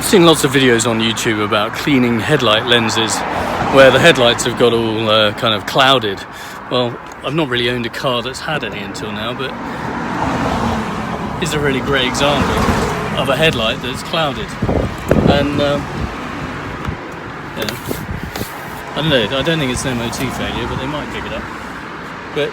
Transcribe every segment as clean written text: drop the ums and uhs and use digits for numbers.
seen lots of videos on YouTube about cleaning headlight lenses where the headlights have got all kind of clouded. Well, I've not really owned a car that's had any until now, but it's a really great example of a headlight that's clouded. And I don't know, I don't think it's an MOT failure, but they might pick it up. But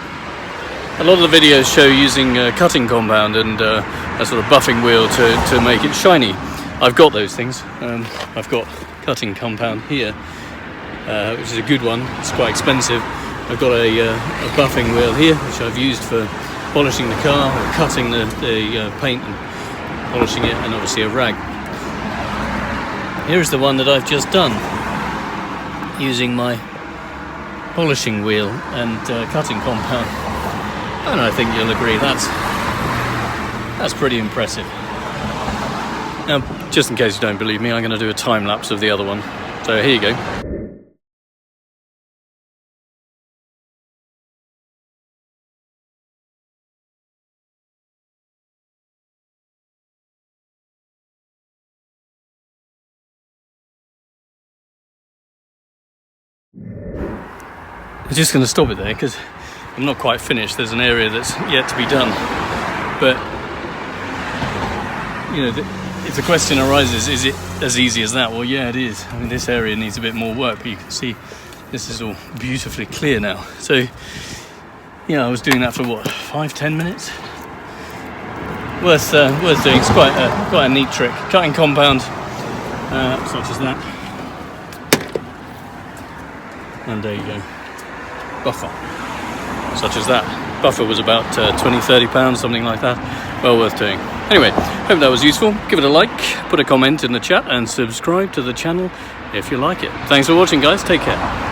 a lot of the videos show using cutting compound and a sort of buffing wheel to make it shiny. I've got those things. I've got cutting compound here, which is a good one. It's quite expensive. I've got a buffing wheel here, which I've used for polishing the car, or cutting the paint and polishing it, and obviously a rag. Here's the one that I've just done, using my polishing wheel and cutting compound. And I think you'll agree that's pretty impressive. Now, just in case you don't believe me, I'm going to do a time lapse of the other one. So here you go. I'm just going to stop it there because I'm not quite finished. There's an area that's yet to be done. But, you know, if the question arises, is it as easy as that? Well, yeah, it is. I mean, this area needs a bit more work, but you can see this is all beautifully clear now. So, yeah, I was doing that for what, 5-10 minutes? Worth doing. It's quite a neat trick. Cutting compound, such as that, and there you go. Buffer, such as that. Buffer was about £20-30, something like that. Well worth doing. Anyway, hope that was useful. Give it a like, put a comment in the chat, and subscribe to the channel if you like it. Thanks for watching, guys. Take care.